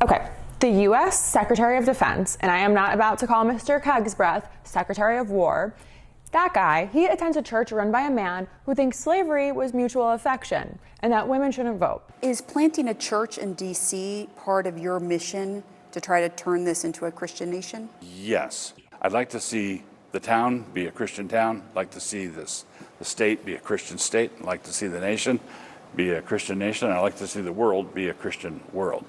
Okay, the U.S. Secretary of Defense, and I am not about to call Mr. Hegseth Secretary of War, that guy, he attends a church run by a man who thinks slavery was mutual affection and that women shouldn't vote. Is planting a church in D.C. part of your mission to try to turn this into a Christian nation? Yes. I'd like to see the town be a Christian town. I'd like to see the state be a Christian state. I'd like to see the nation be a Christian nation. I'd like to see the world be a Christian world.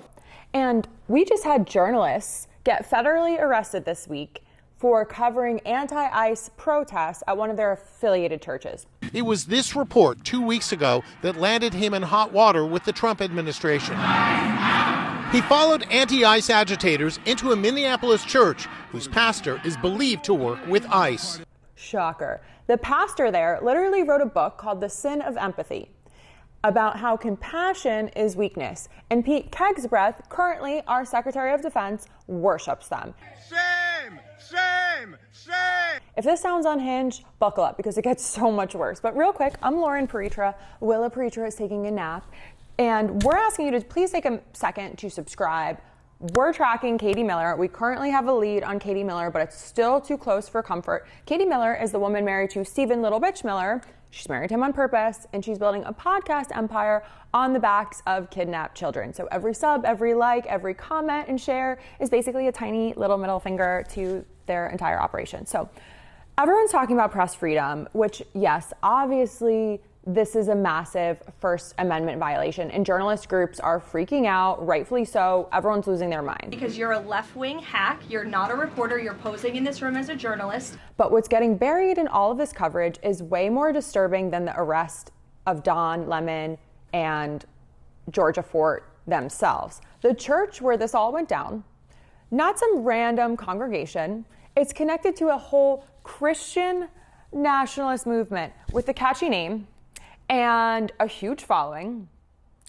And we just had journalists get federally arrested this week for covering anti-ICE protests at one of their affiliated churches. It was this report 2 weeks ago that landed him in hot water with the Trump administration. He followed anti-ICE agitators into a Minneapolis church whose pastor is believed to work with ICE. Shocker. The pastor there literally wrote a book called The Sin of Empathy about how compassion is weakness. And Pete Hegseth, currently our Secretary of Defense, worships them. Shame! Shame! Shame! If this sounds unhinged, buckle up because it gets so much worse. But real quick, I'm Lauren Paritra. Willa Paritra is taking a nap. And we're asking you to please take a second to subscribe. We're tracking Katie Miller. We currently have a lead on Katie Miller, but it's still too close for comfort. Katie Miller is the woman married to Stephen Little Bitch Miller. She's married him on purpose, and she's building a podcast empire on the backs of kidnapped children. So every sub, every like, every comment and share is basically a tiny little middle finger to their entire operation. So everyone's talking about press freedom, which, yes, obviously this is a massive First Amendment violation, and journalist groups are freaking out, rightfully so. Everyone's losing their mind. Because you're a left-wing hack, you're not a reporter, you're posing in this room as a journalist. But what's getting buried in all of this coverage is way more disturbing than the arrest of Don Lemon and Georgia Fort themselves. The church where this all went down, not some random congregation, it's connected to a whole Christian nationalist movement with a catchy name and a huge following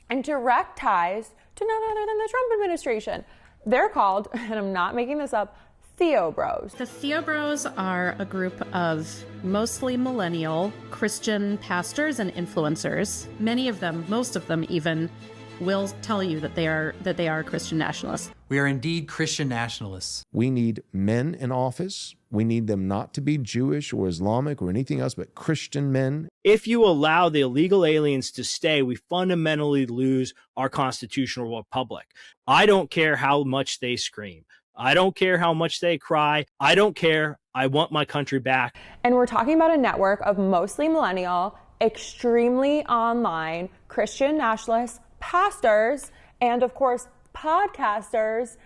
and direct ties to none other than the Trump administration. They're called, and I'm not making this up, Theo Bros. The Theo Bros are a group of mostly millennial Christian pastors and influencers. Many of them, most of them even, will tell you that they are Christian nationalists. We are indeed Christian nationalists. We need men in office. We need them not to be Jewish or Islamic or anything else, but Christian men. If you allow the illegal aliens to stay, we fundamentally lose our constitutional republic. I don't care how much they scream. I don't care how much they cry. I don't care. I want my country back. And we're talking about a network of mostly millennial, extremely online Christian nationalists, pastors, and of course, podcasters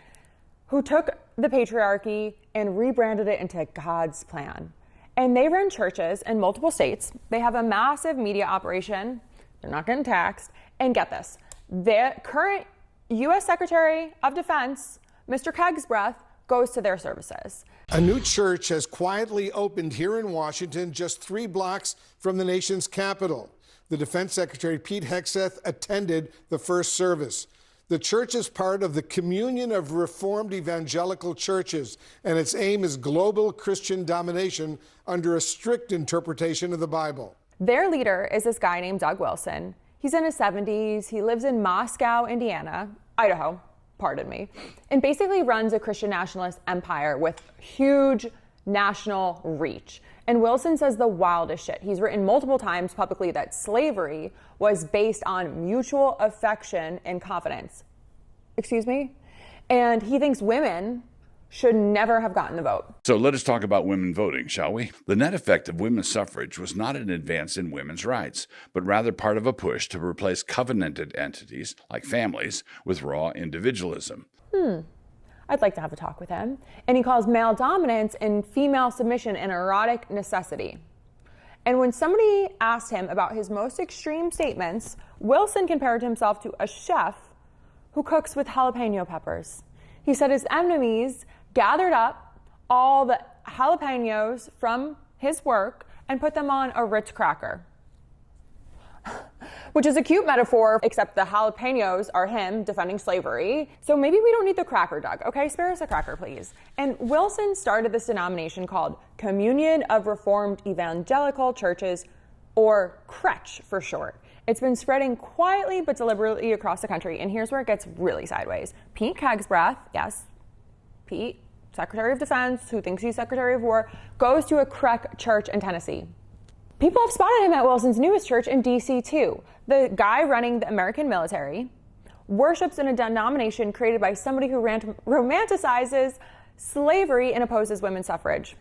who took the patriarchy and rebranded it into God's plan. And they run churches in multiple states. They have a massive media operation. They're not getting taxed. And get this, the current U.S. Secretary of Defense, Mr. Hegseth, goes to their services. A new church has quietly opened here in Washington, just 3 blocks from the nation's capital. The Defense Secretary, Pete Hegseth, attended the first service. The church is part of the Communion of Reformed Evangelical Churches, and its aim is global Christian domination under a strict interpretation of the Bible. Their leader is this guy named Doug Wilson. He's in his 70s. He lives in Moscow, Idaho, pardon me, and basically runs a Christian nationalist empire with huge national reach. And Wilson says the wildest shit. He's written multiple times publicly that slavery was based on mutual affection and confidence. Excuse me? And he thinks women should never have gotten the vote. So let us talk about women voting, shall we? The net effect of women's suffrage was not an advance in women's rights, but rather part of a push to replace covenanted entities, like families, with raw individualism. I'd like to have a talk with him. And he calls male dominance and female submission an erotic necessity. And when somebody asked him about his most extreme statements, Wilson compared himself to a chef who cooks with jalapeno peppers. He said his enemies gathered up all the jalapenos from his work and put them on a Ritz cracker. Which is a cute metaphor, except the jalapenos are him defending slavery. So maybe we don't need the cracker, Doug. Okay, spare us a cracker, please. And Wilson started this denomination called Communion of Reformed Evangelical Churches, or CREC for short. It's been spreading quietly but deliberately across the country, and here's where it gets really sideways. Pete Hegseth, yes, Pete, Secretary of Defense, who thinks he's Secretary of War, goes to a CREC church in Tennessee. People have spotted him at Wilson's newest church in D.C. too. The guy running the American military worships in a denomination created by somebody who romanticizes slavery and opposes women's suffrage.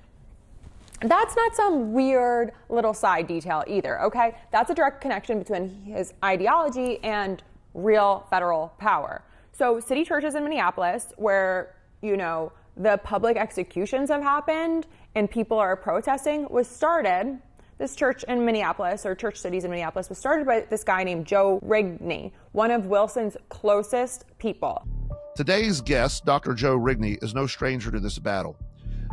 That's not some weird little side detail either, okay? That's a direct connection between his ideology and real federal power. So city churches in Minneapolis, where, you know, the public executions have happened and people are protesting, was started, this church in Minneapolis, or church cities in Minneapolis, was started by this guy named Joe Rigney, one of Wilson's closest people. Today's guest, Dr. Joe Rigney, is no stranger to this battle.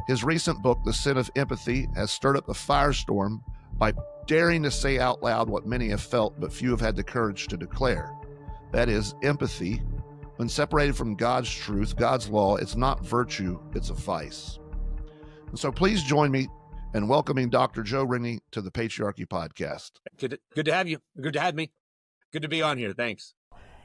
His recent book, The Sin of Empathy, has stirred up a firestorm by daring to say out loud what many have felt but few have had the courage to declare. That is, empathy, when separated from God's truth, God's law, it's not virtue, it's a vice. And so please join me in welcoming Dr. Joe Rigney to the Patriarchy Podcast. Good to have you. Good to have me. Good to be on here. Thanks.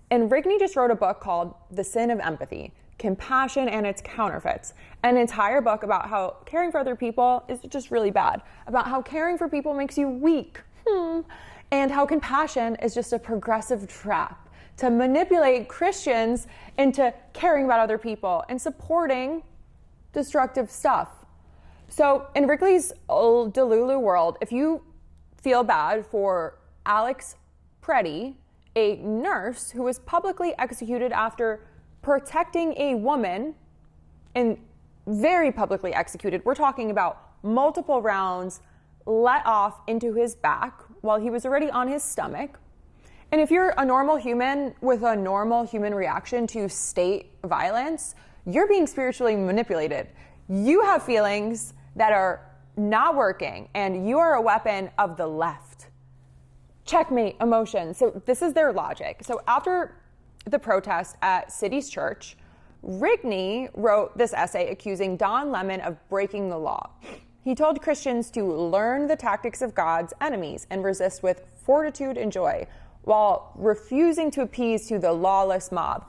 And Rigney just wrote a book called The Sin of Empathy, Compassion and Its Counterfeits, an entire book about how caring for other people is just really bad, about how caring for people makes you weak, and how compassion is just a progressive trap to manipulate Christians into caring about other people and supporting destructive stuff. So in Rigney's Delulu world, if you feel bad for Alex Preddy, a nurse who was publicly executed after protecting a woman, and very publicly executed, we're talking about multiple rounds let off into his back while he was already on his stomach. And if you're a normal human with a normal human reaction to state violence, you're being spiritually manipulated. You have feelings that are not working, and you are a weapon of the left. Checkmate emotions. So this is their logic. So after the protest at City's Church, Rigney wrote this essay accusing Don Lemon of breaking the law. He told Christians to learn the tactics of God's enemies and resist with fortitude and joy, while refusing to appease to the lawless mob.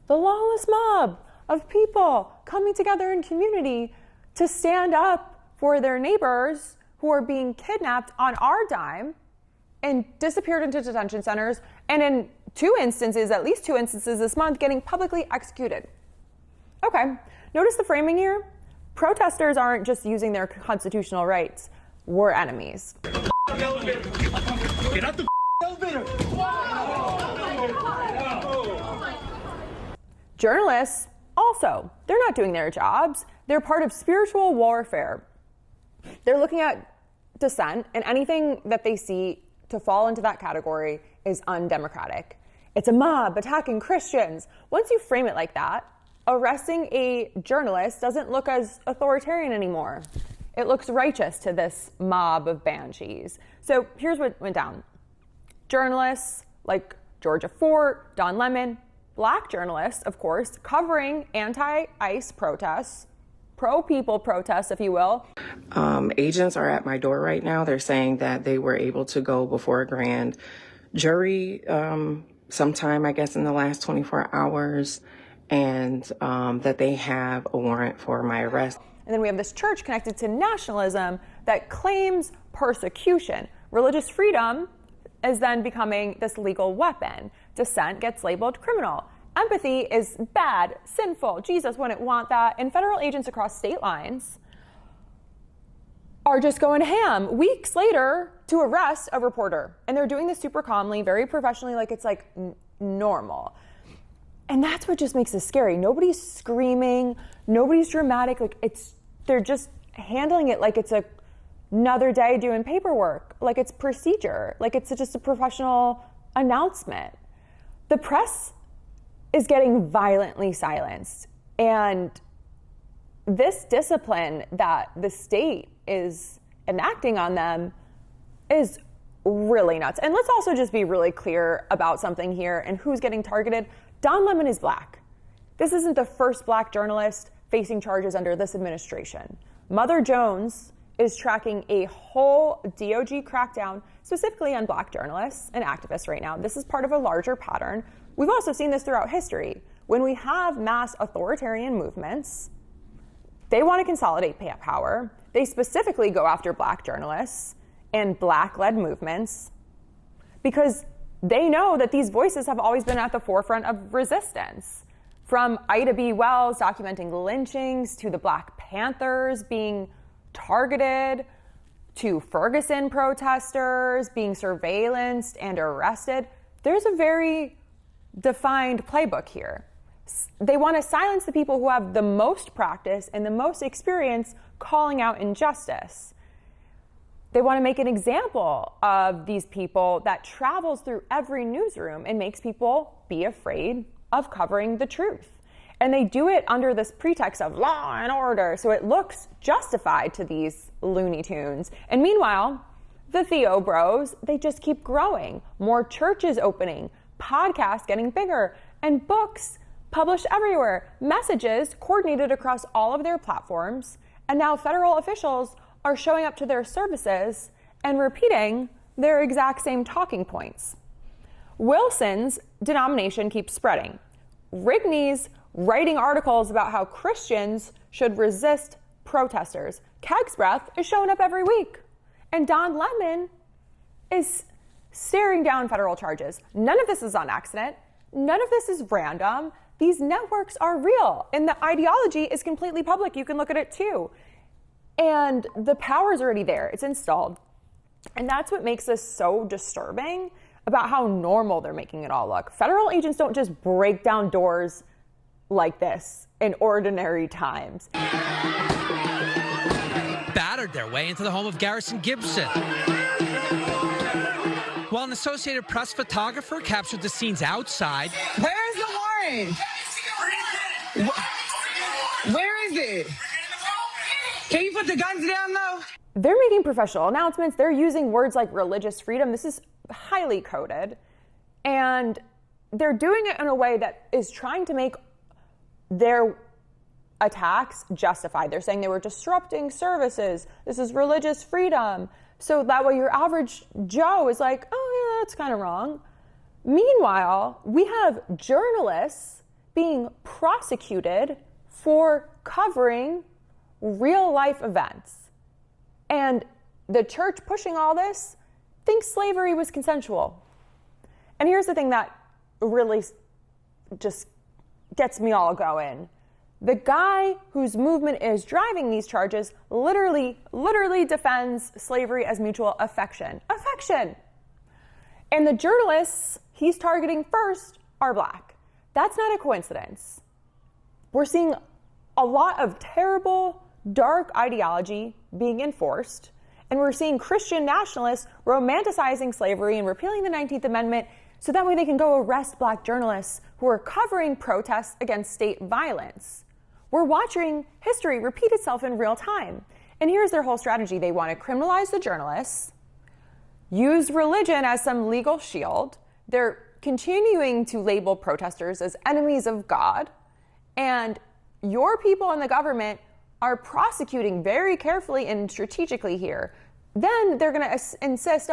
The lawless mob of people coming together in community to stand up for their neighbors who are being kidnapped on our dime and disappeared into detention centers, and in at least two instances this month, getting publicly executed. Okay, notice the framing here. Protesters aren't just using their constitutional rights. We're enemies. Get out the elevator. Journalists, also, they're not doing their jobs. They're part of spiritual warfare. They're looking at dissent, and anything that they see to fall into that category is undemocratic. It's a mob attacking Christians. Once you frame it like that, arresting a journalist doesn't look as authoritarian anymore. It looks righteous to this mob of banshees. So here's what went down. Journalists like Georgia Fort, Don Lemon, black journalists, of course, covering anti-ICE protests, pro-people protests, if you will. Agents are at my door right now. They're saying that they were able to go before a grand jury sometime, I guess, in the last 24 hours, and that they have a warrant for my arrest. And then we have this church connected to nationalism that claims persecution. Religious freedom is then becoming this legal weapon. Dissent gets labeled criminal. Empathy is bad, sinful. Jesus wouldn't want that. And federal agents across state lines are just going ham weeks later to arrest a reporter. And they're doing this super calmly, very professionally, like it's like normal. And that's what just makes this scary. Nobody's screaming, nobody's dramatic. They're just handling it like it's another day doing paperwork, like it's procedure, like it's just a professional announcement. The press is getting violently silenced. And this discipline that the state is enacting on them is really nuts. And let's also just be really clear about something here and who's getting targeted. Don Lemon is black. This isn't the first black journalist facing charges under this administration. Mother Jones is tracking a whole DOJ crackdown specifically on Black journalists and activists right now. This is part of a larger pattern. We've also seen this throughout history. When we have mass authoritarian movements, they want to consolidate power. They specifically go after Black journalists and Black-led movements because they know that these voices have always been at the forefront of resistance. From Ida B. Wells documenting lynchings to the Black Panthers being targeted to Ferguson protesters being surveillanced and arrested, there's a very defined playbook here. They want to silence the people who have the most practice and the most experience calling out injustice. They want to make an example of these people that travels through every newsroom and makes people be afraid of covering the truth. And they do it under this pretext of law and order, so it looks justified to these Looney Tunes. And meanwhile, the Theo Bros, they just keep growing. More churches opening, podcasts getting bigger, and books published everywhere, messages coordinated across all of their platforms, and now federal officials are showing up to their services and repeating their exact same talking points. Wilson's denomination keeps spreading. Rigney's writing articles about how Christians should resist protesters. Hegseth is showing up every week. And Don Lemon is staring down federal charges. None of this is on accident. None of this is random. These networks are real. And the ideology is completely public. You can look at it too. And the power is already there. It's installed. And that's what makes this so disturbing about how normal they're making it all look. Federal agents don't just break down doors like this in ordinary times. Battered their way into the home of Garrison Gibson, while an Associated Press photographer captured the scenes outside. Where's the warrant? Where is it? Can you put the guns down, though? They're making professional announcements. They're using words like religious freedom. This is highly coded. And they're doing it in a way that is trying to make their attacks justified. They're saying they were disrupting services. This is religious freedom. So that way your average Joe is like, oh, yeah, that's kind of wrong. Meanwhile, we have journalists being prosecuted for covering real life events. And the church pushing all this thinks slavery was consensual. And here's the thing that really just gets me all going. The guy whose movement is driving these charges literally defends slavery as mutual affection. Affection! And the journalists he's targeting first are Black. That's not a coincidence. We're seeing a lot of terrible, dark ideology being enforced, and we're seeing Christian nationalists romanticizing slavery and repealing the 19th Amendment so that way they can go arrest Black journalists who are covering protests against state violence. We're watching history repeat itself in real time. And here's their whole strategy. They want to criminalize the journalists, use religion as some legal shield. They're continuing to label protesters as enemies of God. And your people in the government are prosecuting very carefully and strategically here. Then they're going to insist,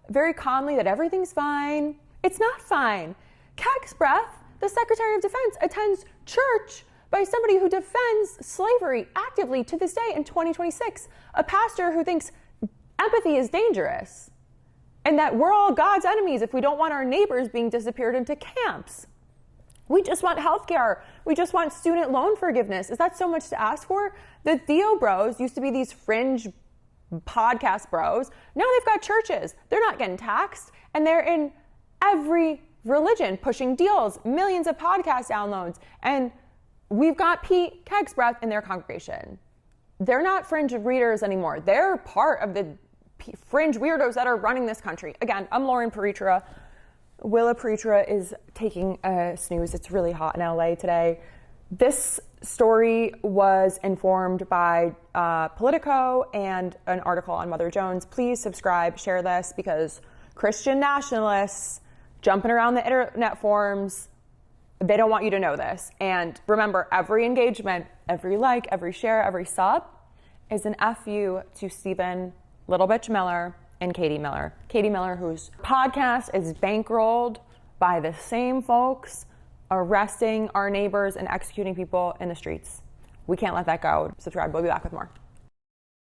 very calmly, that everything's fine. It's not fine. Hegseth, the Secretary of Defense, attends church by somebody who defends slavery actively to this day in 2026. A pastor who thinks empathy is dangerous and that we're all God's enemies if we don't want our neighbors being disappeared into camps. We just want healthcare. We just want student loan forgiveness. Is that so much to ask for? The Theo Bros used to be these fringe podcast bros. Now they've got churches. They're not getting taxed. And they're in every religion pushing deals, millions of podcast downloads. And we've got Pete Hegseth in their congregation. They're not fringe readers anymore. They're part of the fringe weirdos that are running this country. Again, I'm Lauren Peritra. Willa Peritra is taking a snooze. It's really hot in LA today. This story was informed by Politico and an article on Mother Jones. Please subscribe, share this, because Christian nationalists jumping around the internet forums, they don't want you to know this. And remember, every engagement, every like, every share, every sub is an FU to Stephen Little Bitch Miller and Katie Miller. Katie Miller, whose podcast is bankrolled by the same folks arresting our neighbors and executing people in the streets. We can't let that go. Subscribe. We'll be back with more.